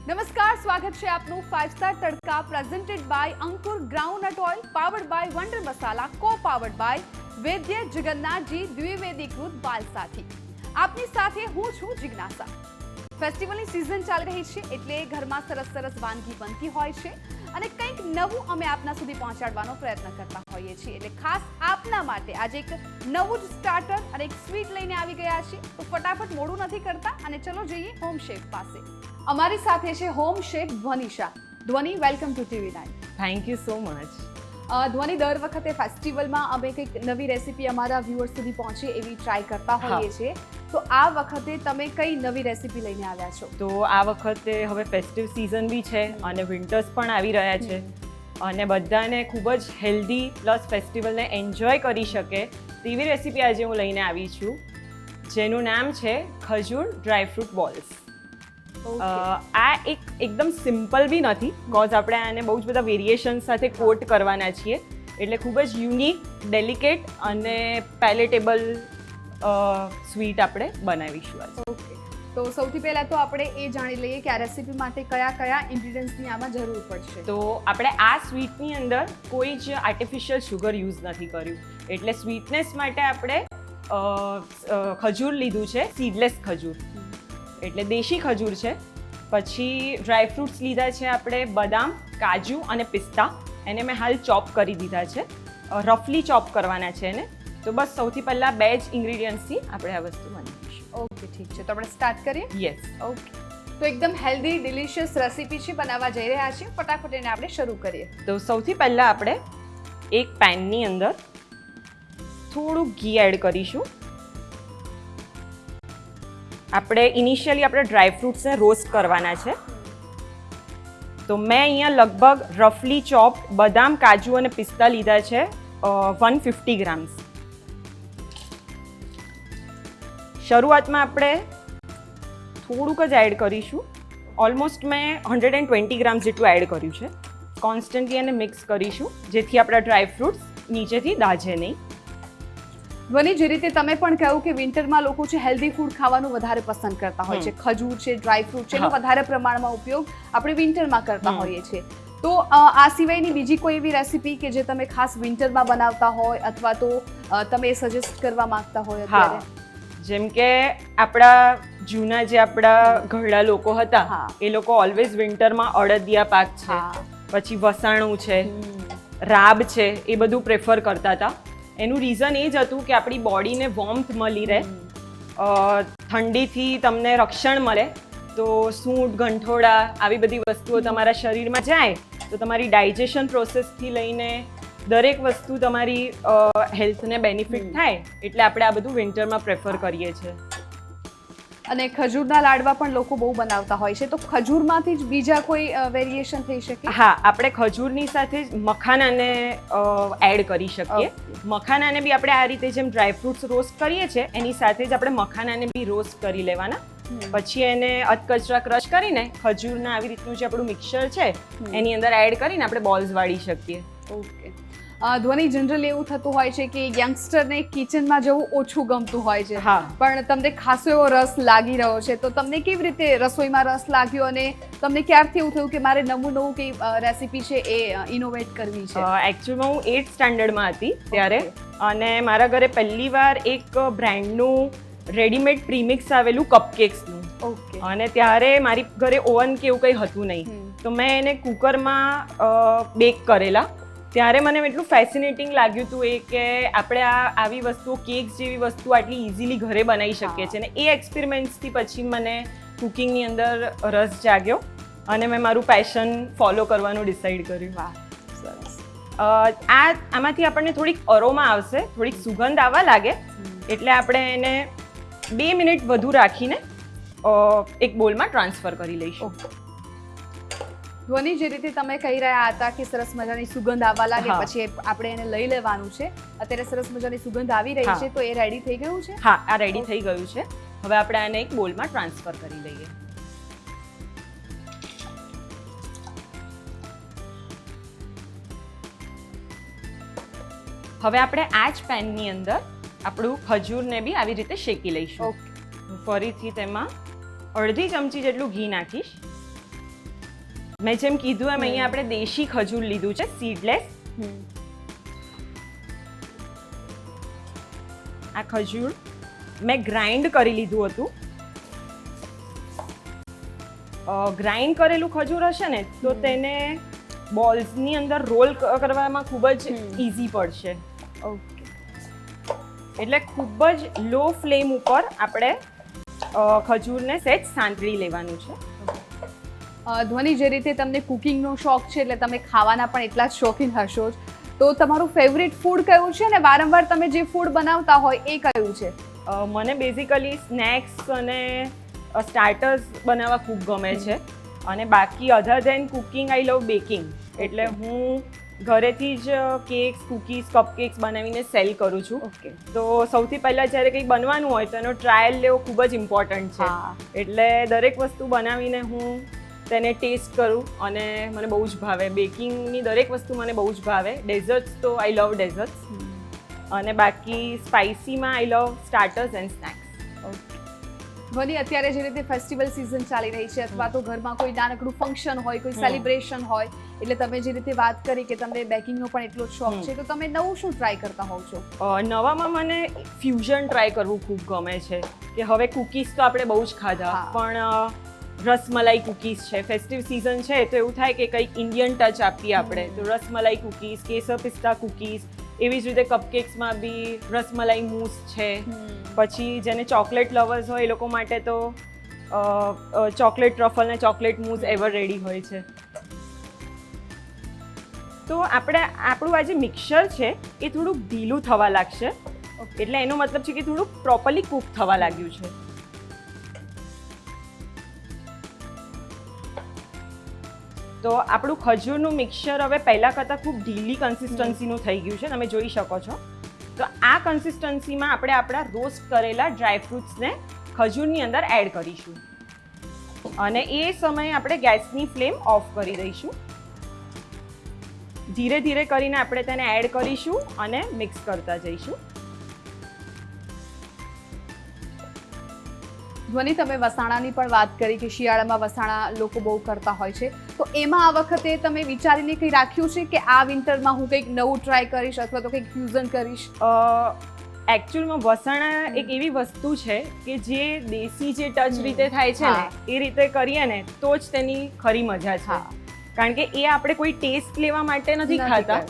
નમસ્કાર, સ્વાગત છે આપનું 5 star Tadka presented by Ankur groundnut oil, powered by wonder masala, co powered by વૈદ્ય જગન્નાથજી દ્વિવેદીકૃત બાલસાથી. આપની સાથે હું છું જિજ્ઞાસા. ફેસ્ટિવલની સિઝન ચાલી રહી છે એટલે ઘરમાં સરસ સરસ વાનગી બનતી હોય છે અને કંઈક નવું અમે આપના સુધી પહોંચાડવાનો પ્રયત્ન કરતા હોઈએ છીએ. એટલે ખાસ આપના માટે આજે એક નવું જ સ્ટાર્ટર અને એક સ્વીટ લઈને આવી ગયા છીએ. તો ફટાફટ મોડું નથી કરતા અને ચલો જઈએ હોમ શેફ પાસે. અમારી સાથે છે હોમ શેફ ધ્વનિ શાહ. ધ્વનિ, welcome to TV9. Thank you so much. ધ્વનિ, દર વખતે ફેસ્ટિવલમાં અમે કંઈક નવી રેસીપી અમારા વ્યુઅર્સ સુધી પહોંચે એવી ટ્રાય કરતા હોઈએ છીએ. તો આ વખતે તમે કઈ નવી રેસીપી લઈને આવ્યા છો? તો આ વખતે હવે ફેસ્ટિવ સિઝન બી છે અને વિન્ટર્સ પણ આવી રહ્યા છે અને બધાને ખૂબ જ હેલ્ધી પ્લસ ફેસ્ટિવલને એન્જોય કરી શકે તેવી રેસીપી આજે હું લઈને આવી છું, જેનું નામ છે ખજૂર ડ્રાયફ્રૂટ બોલ્સ. આ એકદમ સિમ્પલ બી નથી, કોઝ આપણે આને બહુ જ બધા વેરિએશન સાથે કોટ કરવાના છીએ, એટલે ખૂબ જ યુનિક, ડેલિકેટ અને પેલેટેબલ સ્વીટ આપણે બનાવીશું આજે. ઓકે, તો સૌથી પહેલા તો આપણે એ જાણી લઈએ કે આ રેસીપી માટે કયા કયા ઇન્ગ્રેડિયન્ટ્સની આમાં જરૂર પડશે. તો આપણે આ સ્વીટની અંદર કોઈ જ આર્ટિફિશિયલ શુગર યુઝ નથી કર્યું, એટલે સ્વીટનેસ માટે આપણે ખજૂર લીધું છે, સીડલેસ ખજૂર, એટલે દેશી ખજૂર છે. પછી ડ્રાયફ્રૂટ્સ લીધા છે આપણે બદામ, કાજુ અને પિસ્તા. એને મેં હાલ ચોપ કરી દીધા છે, રફલી ચોપ કરવાના છે એને. તો બસ સૌથી પહેલાં બે જ ઇન્ગ્રીડિયન્ટ્સથી આપણે આ વસ્તુ બનાવીશું. ઓકે, ઠીક છે, તો આપણે સ્ટાર્ટ કરીએ. યસ. ઓકે, તો એકદમ હેલ્ધી ડિલિશિયસ રેસીપી છે, બનાવવા જઈ રહ્યા છીએ. ફટાફટ એને આપણે શરૂ કરીએ. તો સૌથી પહેલાં આપણે એક પેનની અંદર થોડું ઘી એડ કરીશું. આપણે ઇનિશિયલી આપણે ડ્રાયફ્રૂટ્સને રોસ્ટ કરવાના છે. તો મેં અહીંયા લગભગ રફલી ચોપ બદામ, કાજુ અને પિસ્તા લીધા છે 150 ગ્રામ્સ. શરૂઆતમાં આપણે થોડુંક જ એડ કરીશું. ઓલમોસ્ટ મેં 120 ગ્રામ્સ જેટલું એડ કર્યું છે. કોન્સ્ટન્ટલી એને મિક્સ કરીશું જેથી આપણા ડ્રાયફ્રૂટ્સ નીચેથી દાઝે નહીં. ધ્વનિ, જે રીતે તમે પણ કહ્યું કે વિન્ટરમાં લોકો છે હેલ્ધી ફૂડ ખાવાનું વધારે પસંદ કરતા હોય છે, ખજૂર છે, ડ્રાયફ્રૂટ છે, એનો વધારે પ્રમાણમાં ઉપયોગ આપણે વિન્ટરમાં કરતા હોઈએ છીએ. તો આ સિવાયની બીજી કોઈ એવી રેસીપી કે જે તમે ખાસ વિન્ટરમાં બનાવતા હોય અથવા તો તમે સજેસ્ટ કરવા માંગતા હોય અત્યારે? જેમ કે આપણા જૂના જે આપણા ઘરડા લોકો હતા, એ લોકો ઓલવેઝ વિન્ટરમાં અડદિયા પાક છે, પછી વસાણું છે, રાબ છે, એ બધું પ્રેફર કરતા હતા. એનું રીઝન એ જ હતું કે આપણી બોડીને વોર્મથ મળી રહે, ઠંડીથી તમને રક્ષણ મળે. તો સૂંઠ, ગંઠોડા આવી બધી વસ્તુઓ તમારા શરીરમાં જાય તો તમારી ડાયજેશન પ્રોસેસથી લઈને દરેક વસ્તુ તમારી હેલ્થને બેનિફિટ થાય, એટલે આપણે આ બધું વિન્ટરમાં પ્રેફર કરીએ છીએ. અને ખજૂરના લાડવા પણ લોકો બહુ બનાવતા હોય છે, તો ખજૂરમાંથી જ બીજા કોઈ વેરિએશન થઈ શકે? હા, આપણે ખજૂરની સાથે જ મખાનાને એડ કરી શકીએ. મખાનાને બી આપણે આ રીતે જેમ ડ્રાયફ્રૂટ્સ રોસ્ટ કરીએ છીએ એની સાથે જ આપણે મખાનાને બી રોસ્ટ કરી લેવાના. પછી એને અધકચરા ક્રશ કરીને ખજૂરના આવી રીતનું જે આપણું મિક્સચર છે એની અંદર એડ કરીને આપણે બોલ્સ વાળી શકીએ. ઓકે. ધ્વનિ, જનરલી એવું થતું હોય છે કે યંગસ્ટરને કિચનમાં જવું ઓછું ગમતું હોય છે, પણ તમને ખાસો એવો રસ લાગી રહ્યો છે, તો તમને કેવી રીતે રસોઈમાં રસ લાગ્યો અને તમને ક્યારથી એવું થયું કે મારે નવું કઈ રેસીપી છે એ ઇનોવેટ કરવી છે? એકચ્યુઅલમાં હું 8th સ્ટાન્ડર્ડમાં હતી ત્યારે, અને મારા ઘરે પહેલી વાર એક બ્રાન્ડનું રેડીમેડ પ્રીમિક્સ આવેલું કપકેક્સનું. ઓકે. અને ત્યારે મારી ઘરે ઓવન કે એવું કંઈ હતું નહીં, તો મેં એને કુકરમાં બેક કરેલા. ત્યારે મને એટલું ફેસિનેટિંગ લાગ્યું હતું એ કે આપણે આવી વસ્તુઓ, કેક્સ જેવી વસ્તુ આટલી ઇઝીલી ઘરે બનાવી શકીએ છીએ. અને એ એક્સપેરિમેન્ટ્સથી પછી મને કુકિંગની અંદર રસ જાગ્યો અને મેં મારું પેશન ફોલો કરવાનું ડિસાઈડ કર્યું. વાહ, સરસ. આમાંથી આપણને થોડીક અરોમા આવશે, થોડીક સુગંધ આવવા લાગે, એટલે આપણે એને 2 મિનિટ વધુ રાખીને એક બોલમાં ટ્રાન્સફર કરી લઈશું. ધ્વનિ, જે રીતે તમે કહી રહ્યા હતા કે સરસ મજાની સુગંધ આવવા લાગે પછી આપણે એને લઈ લેવાનું છે. અત્યારે સરસ મજાની સુગંધ આવી રહી છે, તો એ રેડી થઈ ગયું છે? હા, આ રેડી થઈ ગયું છે. હવે આપણે આને એક બોલમાં ટ્રાન્સફર કરી લઈએ. હવે આપણે આ જ પેનની અંદર આપણું ખજૂરને બી આવી રીતે શેકી લઈશું. ફરીથી તેમાં અડધી ચમચી જેટલું ઘી નાખીશ. મેં જેમ કીધું એમ અહીંયા આપણે દેશી ખજૂર લીધું છે, સીડલેસ. આ ખજૂર મેં ગ્રાઇન્ડ કરી લીધું હતું. ગ્રાઇન્ડ કરેલું ખજૂર હશે ને તો તેને બોલ્સની અંદર રોલ કરવામાં ખૂબ જ ઇઝી પડશે. ઓકે. એટલે ખૂબ જ લો ફ્લેમ ઉપર આપણે ખજૂરને સહેજ સાંતળી લેવાનું છે. ધ્વનિ, જે રીતે તમને કુકિંગનો શોખ છે એટલે તમે ખાવાના પણ એટલા જ શોખીન હશો જ, તો તમારું ફેવરિટ ફૂડ કયું છે અને વારંવાર તમે જે ફૂડ બનાવતા હોય એ કયું છે? મને બેઝિકલી સ્નેક્સ અને સ્ટાર્ટર્સ બનાવવા ખૂબ ગમે છે, અને બાકી અધર ધેન કુકિંગ આઈ લવ બેકિંગ. એટલે હું ઘરેથી જ કેક્સ, કૂકીઝ, કપકેક્સ બનાવીને સેલ કરું છું. ઓકે. તો સૌથી પહેલાં જ્યારે કંઈ બનવાનું હોય તો એનો ટ્રાયલ લેવો ખૂબ જ ઇમ્પોર્ટન્ટ છે. એટલે દરેક વસ્તુ બનાવીને હું તેને ટેસ્ટ કરું અને મને બહુ જ ભાવે. બેકિંગની દરેક વસ્તુ મને બહુ જ ભાવે. ડેઝર્ટ્સ તો આઈ લવ ડેઝર્ટ્સ, અને બાકી સ્પાઇસીમાં આઈ લવ સ્ટાર્ટર્સ એન્ડ સ્નેક્સ. ઓકે. ધ્વનિ, અત્યારે જે રીતે ફેસ્ટિવલ સિઝન ચાલી રહી છે અથવા તો ઘરમાં કોઈ નાનકડું ફંક્શન હોય, કોઈ સેલિબ્રેશન હોય, એટલે તમે જે રીતે વાત કરી કે તમને બેકિંગનો પણ એટલો જ શોખ છે, તો તમે નવું શું ટ્રાય કરતા હોવ છો? નવામાં મને ફ્યુઝન ટ્રાય કરવું ખૂબ ગમે છે. કે હવે કૂકીઝ તો આપણે બહુ જ ખાધા, પણ રસમલાઈ કૂકીઝ છે, ફેસ્ટિવ સિઝન છે તો એવું થાય કે કંઈક ઇન્ડિયન ટચ આપીએ આપણે. તો રસમલાઈ કૂકીઝ, કેસર પિસ્તા કૂકીઝ, એવી જ રીતે કપકેક્સમાં બી રસમલાઈ મૂસ છે. પછી જેને ચોકલેટ લવર્સ હોય એ લોકો માટે તો ચોકલેટ ટ્રફલ ને ચોકલેટ મૂસ એવર રેડી હોય છે. તો આપણું આ જે મિક્સર છે એ થોડુંક ઢીલું થવા લાગશે, એટલે એનો મતલબ છે કે થોડુંક પ્રોપરલી કૂક થવા લાગ્યું છે. તો આપણું ખજૂરનું મિક્સર હવે પહેલાં કરતાં ખૂબ ઢીલી કન્સિસ્ટન્સીનું થઈ ગયું છે, તમે જોઈ શકો છો. તો આ કન્સિસ્ટન્સીમાં આપણે આપણા રોસ્ટ કરેલા ડ્રાયફ્રૂટ્સને ખજૂરની અંદર એડ કરીશું, અને એ સમયે આપણે ગેસની ફ્લેમ ઓફ કરી દઈશું. ધીરે ધીરે કરીને આપણે તેને એડ કરીશું અને મિક્સ કરતા જઈશું. ધ્વનિ, તમે વસાણાની પણ વાત કરી કે શિયાળામાં વસાણા લોકો બહુ કરતા હોય છે, તો એમાં આ વખતે તમે વિચારીને કંઈ રાખ્યું છે કે આ વિન્ટરમાં હું કંઈક નવું ટ્રાય કરીશ અથવા તો કંઈક ફ્યુઝન કરીશ? એકચ્યુઅલમાં વસાણા એક એવી વસ્તુ છે કે જે દેશી જે ટચ રીતે થાય છે ને એ રીતે કરીએ ને તો જ તેની ખરી મજા છે. કારણ કે એ આપણે કોઈ ટેસ્ટ લેવા માટે નથી ખાતા,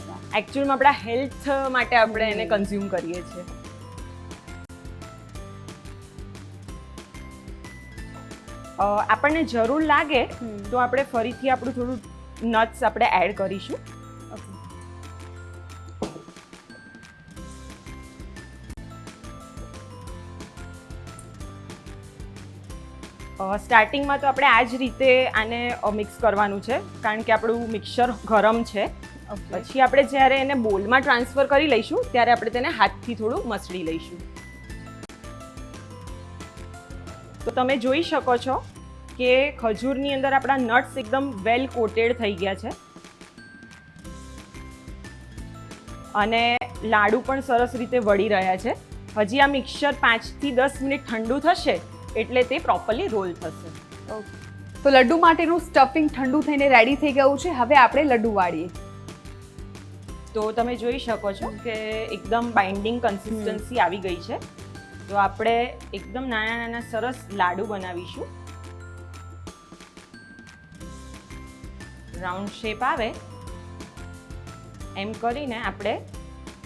એકચ્યુઅલમાં આપણા હેલ્થ માટે આપણે એને કન્ઝ્યુમ કરીએ છીએ. આપણને જરૂર લાગે તો આપણે ફરીથી આપણું થોડું નટ્સ આપણે એડ કરીશું. સ્ટાર્ટિંગમાં તો આપણે આ જ રીતે આને મિક્સ કરવાનું છે, કારણ કે આપણું મિક્સર ગરમ છે. પછી આપણે જ્યારે એને બોલમાં ટ્રાન્સફર કરી લઈશું ત્યારે આપણે તેને હાથથી થોડું મસળી લઈશું. તો તમે જોઈ શકો છો કે ખજૂરની અંદર આપણા નટ્સ એકદમ વેલ કોટેડ થઈ ગયા છે, અને લાડુ પણ સરસ રીતે વળી રહ્યા છે. હજી આ મિક્સર 5 થી 10 મિનિટ ઠંડુ થશે એટલે તે પ્રોપરલી રોલ થશે. તો લડ્ડુ માટેનું સ્ટફિંગ ઠંડુ થઈને રેડી થઈ ગયું છે. હવે આપણે લડ્ડુ વાળીએ. તો તમે જોઈ શકો છો કે એકદમ બાઇન્ડિંગ કન્સિસ્ટન્સી આવી ગઈ છે. તો આપણે એકદમ નાના નાના સરસ લાડુ બનાવીશું. રાઉન્ડ શેપ આવે એમ કરીને આપણે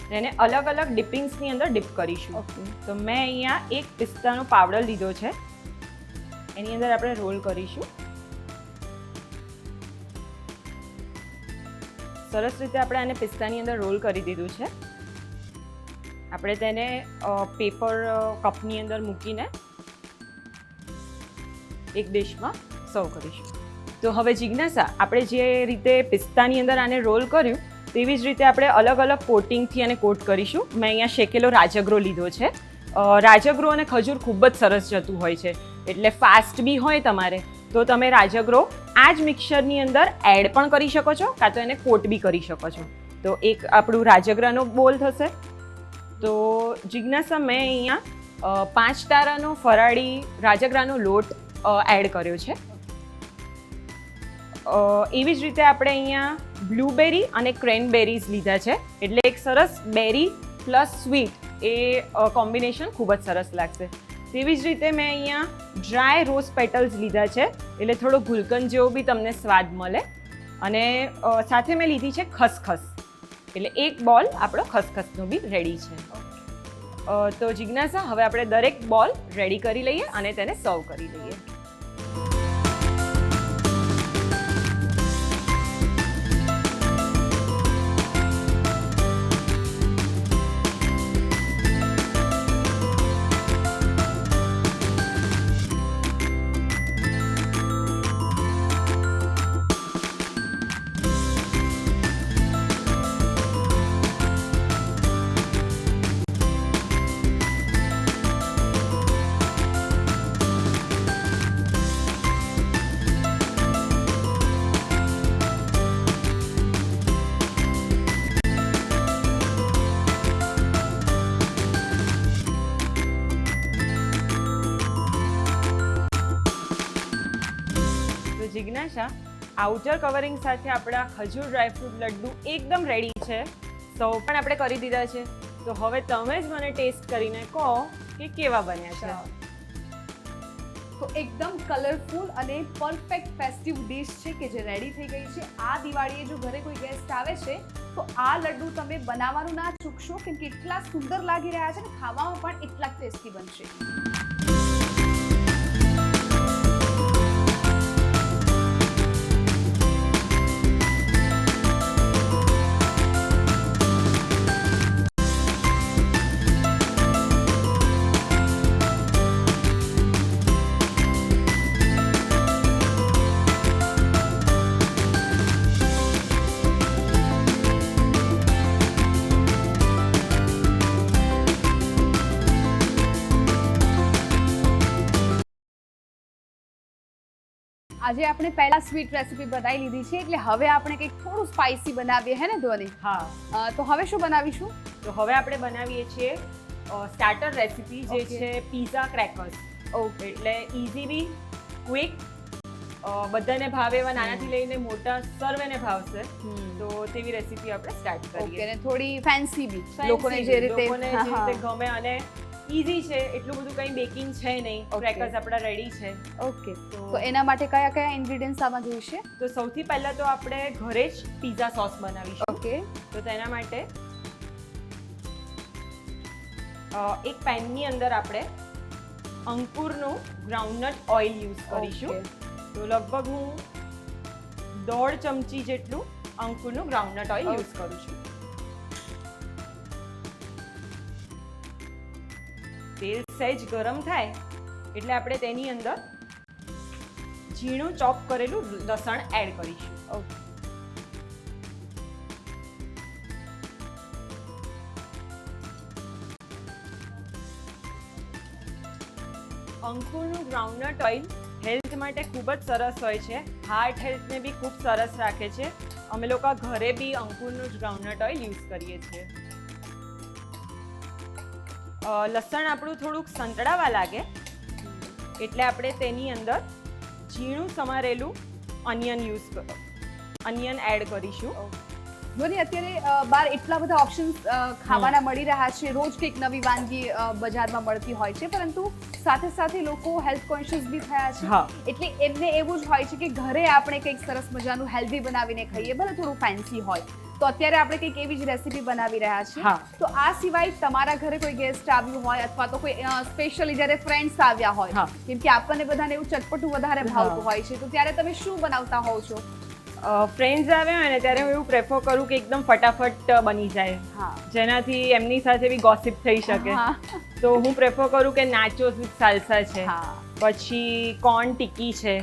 તેને અલગ અલગ ડિપિંગ્સની અંદર ડિપ કરીશું. તો મેં અહીંયા એક પિસ્તાનો પાવડર લીધો છે, એની અંદર આપણે રોલ કરીશું. સરસ રીતે આપણે આને પિસ્તાની અંદર રોલ કરી દીધું છે. આપણે તેને પેપર કપની અંદર મૂકીને એક ડિશમાં સર્વ કરીશું. તો હવે જિજ્ઞાસા, આપણે જે રીતે પિસ્તાની અંદર આને રોલ કર્યું તેવી જ રીતે આપણે અલગ અલગ કોટિંગથી આને કોટ કરીશું. મેં અહીંયા શેકેલો રાજગરો લીધો છે. રાજગરો અને ખજૂર ખૂબ જ સરસ જતું હોય છે, એટલે ફાસ્ટ બી હોય તમારે તો તમે રાજગરો આ જ મિક્સરની અંદર એડ પણ કરી શકો છો, કાં તો એને કોટ બી કરી શકો છો. તો એક આપણું રાજગરાનો બોલ થશે. તો જિજ્ઞાસા, મેં અહીંયા 5 તારાનો ફરાળી રાજગરાનો લોટ એડ કર્યો છે. એવી જ રીતે આપણે અહીંયા બ્લૂબેરી અને ક્રેનબેરીઝ લીધા છે, એટલે એક સરસ બેરી પ્લસ સ્વીટ એ કોમ્બિનેશન ખૂબ જ સરસ લાગશે. તેવી જ રીતે મેં અહીંયા ડ્રાય રોઝ પેટલ્સ લીધા છે, એટલે થોડો ગુલકંદ જેવો બી તમને સ્વાદ મળે. અને સાથે મેં લીધી છે ખસખસ, એટલે એક બોલ આપણો ખસખસનો બી રેડી છે. તો જિજ્ઞાસા, હવે આપણે દરેક બોલ રેડી કરી લઈએ અને તેને સર્વ કરી લઈએ. જિજ્ઞાસા, આઉટર કવરિંગ સાથે આપણા ખજૂર ડ્રાયફ્રૂટ લડ્ડુ એકદમ રેડી છે. સર્વ પણ આપણે કરી દીધા છે. તો હવે તમે જ મને ટેસ્ટ કરીને કહો કે કેવા બન્યા છે. તો એકદમ કલરફુલ અને પરફેક્ટ ફેસ્ટિવ ડિશ છે કે જે રેડી થઈ ગઈ છે. આ દિવાળીએ જો ઘરે કોઈ ગેસ્ટ આવે છે તો આ લડ્ડુ તમે બનાવવાનું ના ચૂકશો, કેમ કે એટલા સુંદર લાગી રહ્યા છે ને ખાવામાં પણ એટલા ટેસ્ટી બનશે. આજે આપણે પહેલા સ્વીટ રેસીપી બનાવી લીધી છે, એટલે હવે આપણે કંઈક થોડું સ્પાઇસી બનાવીએ, હે ને ધ્વનિ? હા. તો હવે શું બનાવીશું? તો હવે આપણે બનાવીએ છીએ સ્ટાર્ટર રેસીપી, જે છે પીઝા ક્રેકર્સ. ઓકે. એટલે ઇઝી બી, ક્વિક, બધાને ભાવે એવા, નાનાથી લઈને મોટા સર્વેને ભાવશે. તો તેવી રેસીપી આપણે સ્ટાર્ટ કરીએ. ઓકે. અને થોડી ફેન્સી બી, લોકોને જે રીતે ગમે, અને ઈઝી છે, એટલું બધું કંઈ બેકિંગ છે નહીં. ક્રેકર્સ આપણા રેડી છે. ઓકે. તો એના માટે કયા કયા ઇન્ગ્રેડિયન્ટ્સ આમાં જોઈશે? તો સૌથી પહેલા તો આપણે ઘરે જ પીઝા સોસ બનાવીશું. ઓકે. તો તેના માટે એક પેનની અંદર આપણે અંકુરનું ગ્રાઉન્ડનટ ઓઇલ યુઝ કરીશું. તો લગભગ હું 1.5 ચમચી જેટલું અંકુરનું ગ્રાઉન્ડનટ ઓઇલ યુઝ કરું છું. તેલ સહેજ ગરમ થાય એટલે આપણે તેની અંદર ઝીણું ચોપ કરેલું લસણ એડ કરીશું. અંકુરનું ગ્રાઉન્ડનટ ઓઇલ હેલ્થ માટે ખૂબ જ સરસ હોય છે. હાર્ટ હેલ્થને બી ખૂબ સરસ રાખે છે. અમે લોકો ઘરે બી અંકુરનું જ ગ્રાઉન્ડનટ ઓઇલ યુઝ કરીએ છીએ. લસણ આપણું થોડુંક સંતળાવા લાગે એટલે આપણે તેની અંદર ઝીણું સમારેલું અનિયન એડ કરીશું. ધ્વનિ, અત્યારે બહાર એટલા બધા ઓપ્શન્સ ખાવાના મળી રહ્યા છે, રોજ કંઈક નવી વાનગી બજારમાં મળતી હોય છે, પરંતુ સાથે સાથે લોકો હેલ્થ કોન્શિયસ બી થયા છે. એટલે એમને એવું જ હોય છે કે ઘરે આપણે કંઈક સરસ મજાનું હેલ્ધી બનાવીને ખાઈએ, ભલે થોડું ફેન્સી હોય. તો અત્યારે આપણે કંઈક એવી જ રેસીપી બનાવી રહ્યા છીએ. તો આ સિવાય તમારા ઘરે કોઈ ગેસ્ટ આવ્યું હોય, અથવા તો કોઈ સ્પેશિયલી જ્યારે ફ્રેન્ડ્સ આવ્યા હોય, કેમ કે આપણને બધાને એવું ચટપટું વધારે ભાવતું હોય છે, તો ત્યારે તમે શું બનાવતા હોવ છો? ફ્રેન્ડ્સ આવ્યા હોય ને ત્યારે હું એવું પ્રેફર કરું કે એકદમ ફટાફટ બની જાય, જેનાથી એમની સાથે બી ગોસિપ થઈ શકે. તો હું પ્રેફર કરું કે નાચોસ વિથ સાલ્સા છે, પછી કોર્ન ટિક્કી છે,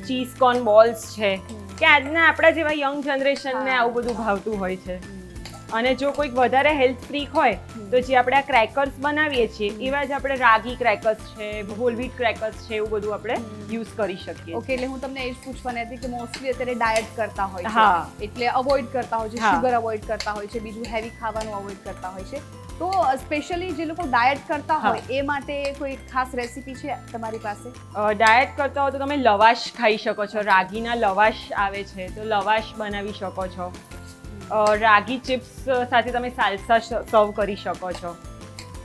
ચીઝ કોર્ન બોલ્સ છે, કે આજના આપણા જેવા યંગ જનરેશનને આવું બધું ભાવતું હોય છે. અને જો કોઈક વધારે હેલ્થ ફ્રીક હોય તો જે આપણે આ ક્રેકર્સ બનાવીએ છીએ એવા જ આપણે રાગી ક્રેકર્સ છે, હોલ વ્હીટ ક્રેકર્સ છે, એવું બધું આપણે યુઝ કરી શકીએ. ઓકે, એટલે હું તમને એ જ પૂછવાની હતી કે મોસ્ટલી અત્યારે ડાયટ કરતા હોય છે, એટલે અવોઇડ કરતા હોય છે, શુગર અવોઇડ કરતા હોય છે, બીજું હેવી ખાવાનું અવોઇડ કરતા હોય છે. તો સ્પેશિયલી જે લોકો ડાયટ કરતા હા. હોય એ માટે કોઈ ખાસ રેસીપી છે તમારી પાસે? ડાયટ કરતા હો તો તમે લવાશ ખાઈ શકો છો. રાગીના લવાશ આવે છે તો લવાશ બનાવી શકો છો. રાગી ચિપ્સ સાથે તમે સાલ્સા સર્વ કરી શકો છો.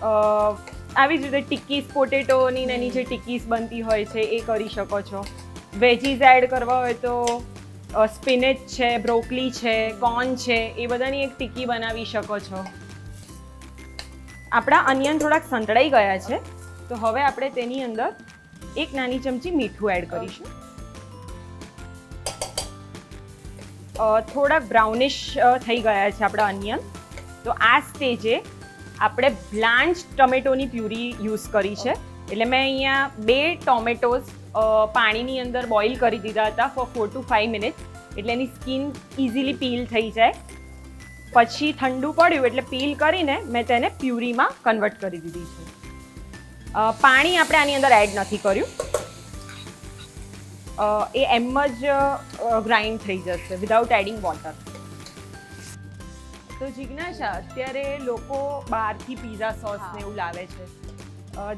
આવી જ રીતે ટિક્કીસ, પોટેટોની નાની જે ટિક્કીસ બનતી હોય છે એ કરી શકો છો. વેજીસ એડ કરવા હોય તો સ્પિનેચ છે, બ્રોકલી છે, કોર્ન છે, એ બધાની એક ટિક્કી બનાવી શકો છો. આપણા અનિયન થોડાક સંતળાઈ ગયા છે તો હવે આપણે તેની અંદર એક નાની ચમચી મીઠું એડ કરીશું. થોડાક બ્રાઉનિશ થઈ ગયા છે આપણા અનિયન, તો આ સ્ટેજે આપણે બ્લાન્ચ ટમેટોની પ્યુરી યુઝ કરી છે. એટલે મેં અહીંયા 2 ટોમેટોઝ પાણીની અંદર બોઇલ કરી દીધા હતા ફોર 4 to 5 મિનિટ્સ, એટલે એની સ્કિન ઇઝીલી પીલ થઈ જાય. પછી ઠંડુ પડ્યું એટલે પીલ કરીને મેં તેને પ્યુરીમાં કન્વર્ટ કરી દીધી છે. પાણી આપણે આની અંદર એડ નથી કર્યું, એ એમ જ ગ્રાઇન્ડ થઈ જશે વિધાઉટ એડિંગ વોટર. તો જિજ્ઞાસા, અત્યારે લોકો બહારથી પીઝા સોસ ને એવું લાવે છે.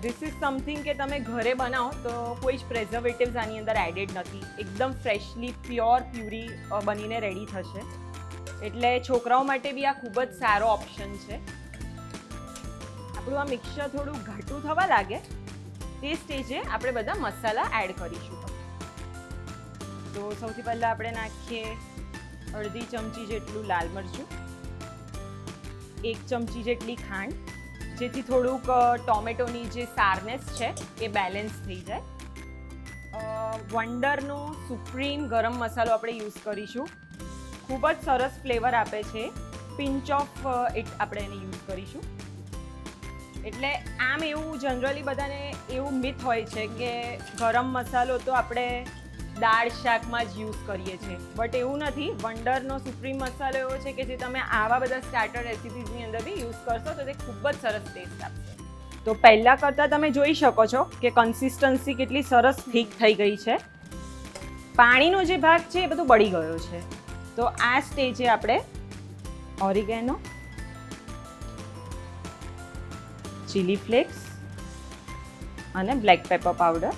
ધીસ ઇઝ સમથિંગ કે તમે ઘરે બનાવો તો કોઈ જ પ્રેઝર્વેટિવ્સ આની અંદર એડેડ નથી. એકદમ ફ્રેશલી પ્યોર પ્યુરી બનીને રેડી થશે. એટલે છોકરાઓ માટે બી આ ખૂબ જ સારો ઓપ્શન છે. આપણું આ મિક્સર થોડું ઘાટું થવા લાગે તે સ્ટેજે આપણે બધા મસાલા એડ કરીશું. તો સૌથી પહેલાં આપણે નાખીએ અડધી ચમચી જેટલું લાલ મરચું, 1 ચમચી જેટલી ખાંડ, જેથી થોડુંક ટોમેટોની જે સારનેસ છે એ બેલેન્સ થઈ જાય. વંડરનો સુપ્રીમ ગરમ મસાલો આપણે યુઝ કરીશું. ખૂબ જ સરસ ફ્લેવર આપે છે. પિંચ ઓફ ઇટ આપણે એને યુઝ કરીશું. એટલે આમ એવું જનરલી બધાને એવું મિથ હોય છે કે ગરમ મસાલો તો આપણે દાળ શાકમાં જ યુઝ કરીએ છીએ, બટ એવું નથી. વંડરનો સુપ્રીમ મસાલો એવો છે કે જે તમે આવા બધા સ્ટાર્ટર રેસિપીઝની અંદર બી યુઝ કરશો તો તે ખૂબ જ સરસ ટેસ્ટ આપશે. તો પહેલાં કરતાં તમે જોઈ શકો છો કે કન્સિસ્ટન્સી કેટલી સરસ થીક થઈ ગઈ છે. પાણીનો જે ભાગ છે એ બધું બળી ગયો છે. તો આ સ્ટેજે આપણે ઓરિગેનો, ચીલી ફ્લેક્સ અને બ્લેક પેપર પાવડર.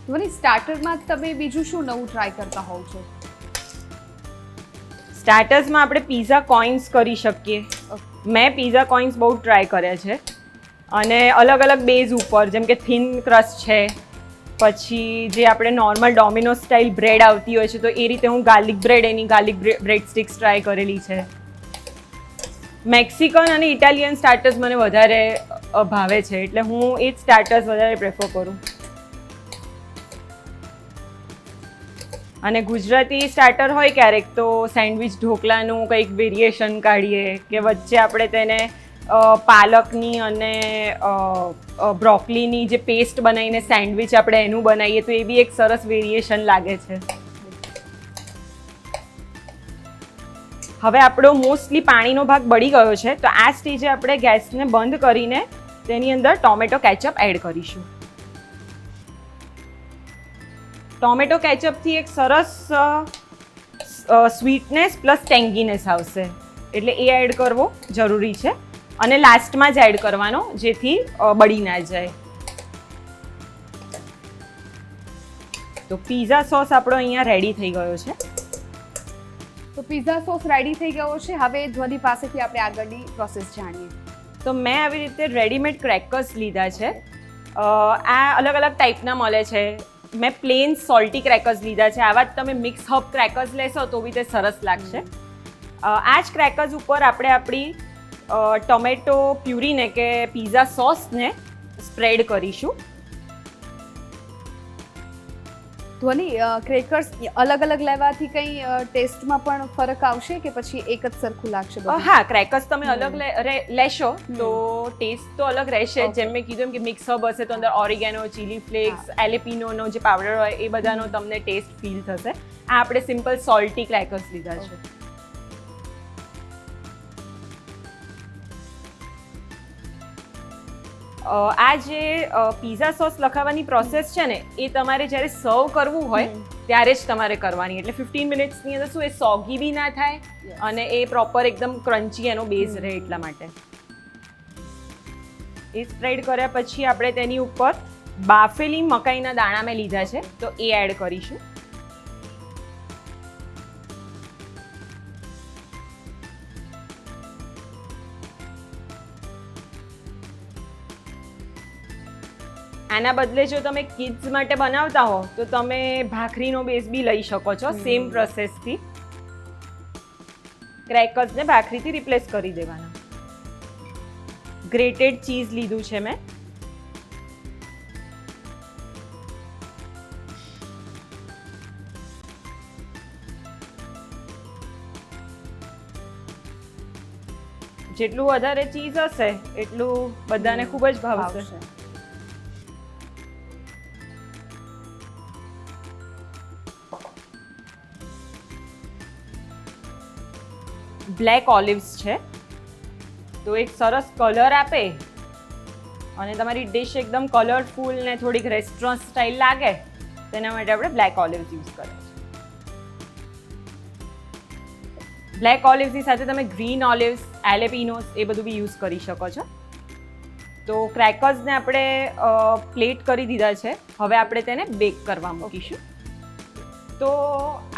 ધ્વનિ, સ્ટાર્ટરમાં તમે બીજું શું નવું ટ્રાય કરતા હોવ છો? સ્ટાર્ટર્સમાં આપણે પીઝા કોઇન્સ કરી શકીએ. મેં પીઝા કોઇન્સ બહુ ટ્રાય કર્યા છે અને અલગ અલગ બેઝ ઉપર, જેમ કે થિન ક્રસ્ટ છે, પછી જે આપણે નોર્મલ ડોમિનોઝ સ્ટાઇલ બ્રેડ આવતી હોય છે તો એ રીતે હું ગાર્લિક બ્રેડ સ્ટિક્સ ટ્રાય કરેલી છે. મેક્સિકન અને ઇટાલિયન સ્ટાર્ટર્સ મને વધારે ભાવે છે, એટલે હું એ જ સ્ટાર્ટર્સ વધારે પ્રેફર કરું. અને ગુજરાતી સ્ટાર્ટર હોય ક્યારેક તો સેન્ડવિચ ઢોકલાનું કંઈક વેરિએશન કાઢીએ કે વચ્ચે આપણે તેને પાલકની અને બ્રોકલીની જે પેસ્ટ બનાવીને સેન્ડવિચ આપણે એનું બનાવીએ તો એ બી એક સરસ વેરિએશન લાગે છે. હવે આપણો મોસ્ટલી પાણીનો ભાગ બળી ગયો છે તો આ સ્ટેજે આપણે ગેસને બંધ કરીને તેની અંદર ટોમેટો કેચઅપ એડ કરીશું. ટોમેટો કેચઅપથી એક સરસ સ્વીટનેસ પ્લસ ટેંગીનેસ આવશે, એટલે એ એડ કરવો જરૂરી છે અને લાસ્ટમાં જ એડ કરવાનો જેથી બળી ના જાય. તો પીઝા સોસ આપણો અહીંયા રેડી થઈ ગયો છે. તો પીઝા સોસ રેડી થઈ ગયો છે. હવે ધ્વનિ પાસેથી આપણે આગળની પ્રોસેસ જાણીએ. તો મેં આવી રીતે રેડીમેડ ક્રેકર્સ લીધા છે. આ અલગ અલગ ટાઈપના મળે છે. મેં પ્લેન સોલ્ટી ક્રેકર્સ લીધા છે. આવા જ તમે મિક્સ હબ ક્રેકર્સ લેશો તો બી તે સરસ લાગશે. આ જ ક્રેકર્સ ઉપર આપણે આપણી ટોમેટો પ્યુરીને કે પીઝા સોસને સ્પ્રેડ કરીશું. ધ્વનિ, ક્રેકર્સ અલગ અલગ લેવાથી કંઈ ટેસ્ટમાં પણ ફરક આવશે કે પછી એક જ સરખું લાગશે બધું? હા, ક્રેકર્સ તમે અલગ લેશો તો ટેસ્ટ તો અલગ રહેશે. જેમ મેં કીધું કે મિક્સ હબ હશે તો અંદર ઓરિગેનો, ચીલી ફ્લેક્સ, એલેપિનોનો જે પાવડર હોય એ બધાનો તમને ટેસ્ટ ફીલ થશે. આ આપણે સિમ્પલ સોલ્ટી ક્રેકર્સ લીધા છે. આ જે પીઝા સોસ લખાવવાની પ્રોસેસ છે ને એ તમારે જ્યારે સર્વ કરવું હોય ત્યારે જ તમારે કરવાની, એટલે 15 મિનિટ્સની અંદર શું એ સોગી બી ના થાય અને એ પ્રોપર એકદમ ક્રન્ચી એનો બેઝ રહે એટલા માટે. એ સ્પ્રેડ કર્યા પછી આપણે તેની ઉપર બાફેલી મકાઈના દાણા મેં લીધા છે તો એ એડ કરીશું. આના બદલે જો તમે કિડ્સ માટે બનાવતા હો તો તમે ભાખરીનો બેઝ બી લઈ શકો છો. સેમ પ્રોસેસથી ક્રેકર્સને ભાખરીથી રિપ્લેસ કરી દેવાના. ગ્રેટેડ ચીઝ લીધું છે મેં. જેટલું વધારે ચીઝ હશે એટલું બધાને ખૂબ જ ભાવશે. બ્લેક ઓલિવ્સ છે તો એક સરસ કલર આપે અને તમારી ડિશ એકદમ કલરફુલ ને થોડીક રેસ્ટોરન્ટ સ્ટાઇલ લાગે તેના માટે આપણે બ્લેક ઓલિવ્સ યુઝ કરીએ છીએ. બ્લેક ઓલિવ્સની સાથે તમે ગ્રીન ઓલિવ્સ, એલેપિનોસ એ બધું બી યુઝ કરી શકો છો. તો ક્રેકર્સને આપણે પ્લેટ કરી દીધા છે. હવે આપણે તેને બેક કરવા મૂકીશું. તો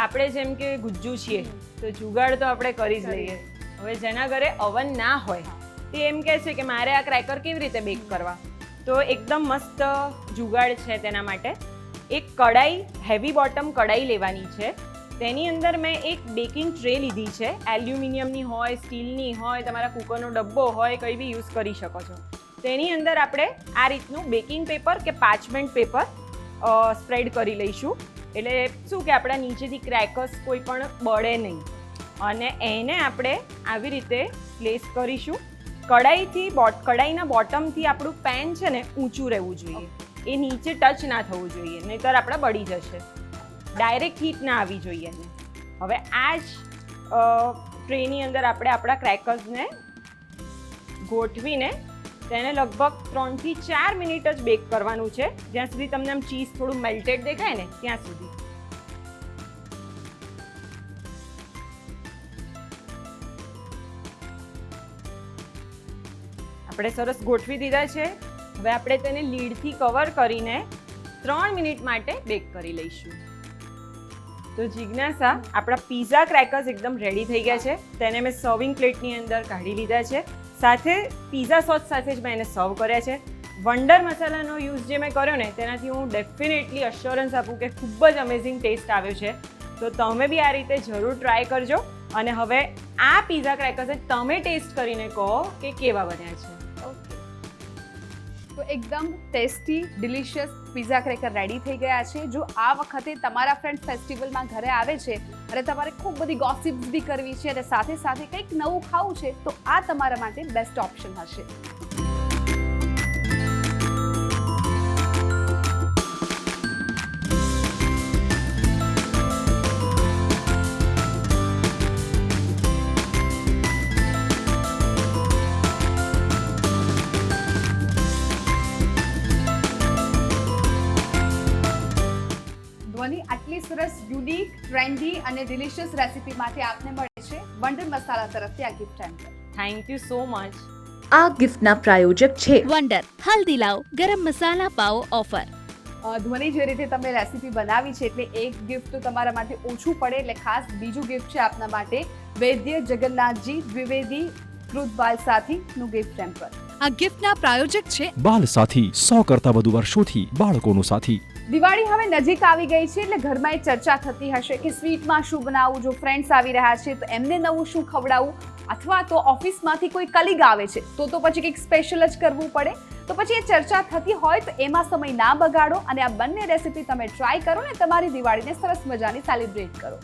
આપણે જેમ કે ગુજ્જુ છીએ તો જુગાડ તો આપણે કરી જ લઈએ. હવે જેના ઘરે ઓવન ના હોય તે એમ કહે છે કે મારે આ ક્રેકર કેવી રીતે બેક કરવા, તો એકદમ મસ્ત જુગાડ છે તેના માટે. એક કડાઈ, હેવી બોટમ કડાઈ લેવાની છે. તેની અંદર મેં એક બેકિંગ ટ્રે લીધી છે. એલ્યુમિનિયમની હોય, સ્ટીલની હોય, તમારા કુકરનો ડબ્બો હોય, કંઈ બી યુઝ કરી શકો છો. તેની અંદર આપણે આ રીતનું બેકિંગ પેપર કે પાર્ચમેન્ટ પેપર સ્પ્રેડ કરી લઈશું. એટલે શું કે આપણા નીચેથી ક્રેકર્સ કોઈ પણ બળે નહીં. અને એને આપણે આવી રીતે પ્લેસ કરીશું. કડાઈના બોટમથી આપણું પેન છે ને ઊંચું રહેવું જોઈએ. એ નીચે ટચ ના થવું જોઈએ, નહીંતર આપણે બળી જશે. ડાયરેક્ટ હીટ ના આવી જોઈએ એને. હવે આ જ ટ્રેની અંદર આપણે આપણા ક્રેકર્સને ગોઠવીને તેને લગભગ 3 થી 4 મિનિટ જ બેક કરવાનું છે, જ્યાં સુધી તમને આમ ચીઝ થોડું મેલ્ટેડ દેખાય ને ત્યાં સુધી. આપણે સરસ ગોઠવી દીધા છે. હવે આપણે તેને લીડથી કવર કરીને 3 મિનિટ માટે બેક કરી લઈશું. તો જિજ્ઞાસા, આપણા પીઝા ક્રેકર્સ એકદમ રેડી થઈ ગયા છે. તેને મેં સર્વિંગ પ્લેટની અંદર કાઢી લીધા છે. સાથે પીઝા સોસ સાથે જ મેં એને સર્વ કર્યા છે. વંડર મસાલાનો યુઝ જે મેં કર્યો ને તેનાથી હું ડેફિનેટલી અશ્યોરન્સ આપું કે ખૂબ જ અમેઝિંગ ટેસ્ટ આવ્યો છે. તો તમે બી આ રીતે જરૂર ટ્રાય કરજો. અને હવે આ પીઝા ક્રેકર્સ તમે ટેસ્ટ કરીને કહો કે કેવા બન્યા છે. તો એકદમ tasty, delicious pizza cracker ready થઈ ગયા છે. જો આ વખતે તમારા ફ્રેન્ડ્સ ફેસ્ટિવલમાં ઘરે આવે છે અને તમારે ખૂબ બધી ગોસિપ્સ બી કરવી છે અને સાથે સાથે કંઈક નવું ખાવું છે તો આ તમારા માટે બેસ્ટ ઓપ્શન હશે. આટલી સરસ યુનિક, ટ્રેન્ડી અને ડિલિશિયસ રેસિપી માટે આપને મળે છે વંડર મસાલા તરફથી આ gift hamper. Thank you so much. આ ગિફ્ટના પ્રાયોજક છે વંડર હલ્દી લાવ ગરમ મસાલા પાવ ઓફર. ધ્વનિ જે રીતે તમે રેસિપી બનાવી છે એટલે એક ગિફ્ટ તો તમારા માટે ઓછું પડે, એટલે ખાસ બીજું ગિફ્ટ છે આપના માટે વૈદ્ય જગન્નાથજી દ્વિવેદી કૃત બાલ સાથીનું ગિફ્ટ હેમ્પર. આ ગિફ્ટના પ્રાયોજક છે બાલ સાથી, 100 કરતા વધુ વર્ષોથી બાળકોનું સાથી. દિવાળી હવે નજીક આવી ગઈ છે એટલે ઘરમાં એ ચર્ચા થતી હશે કે સ્વીટમાં શું બનાવવું, જો ફ્રેન્ડ્સ આવી રહ્યા છે તો એમને નવું શું ખવડાવવું, અથવા તો ઓફિસમાંથી કોઈ કલીગ આવે છે તો પછી કંઈક સ્પેશિયલ જ કરવું પડે. તો પછી એ ચર્ચા થતી હોય તો એમાં સમય ના બગાડો અને આ બંને રેસિપી તમે ટ્રાય કરો ને તમારી દિવાળીને સરસ મજાની સેલિબ્રેટ કરો.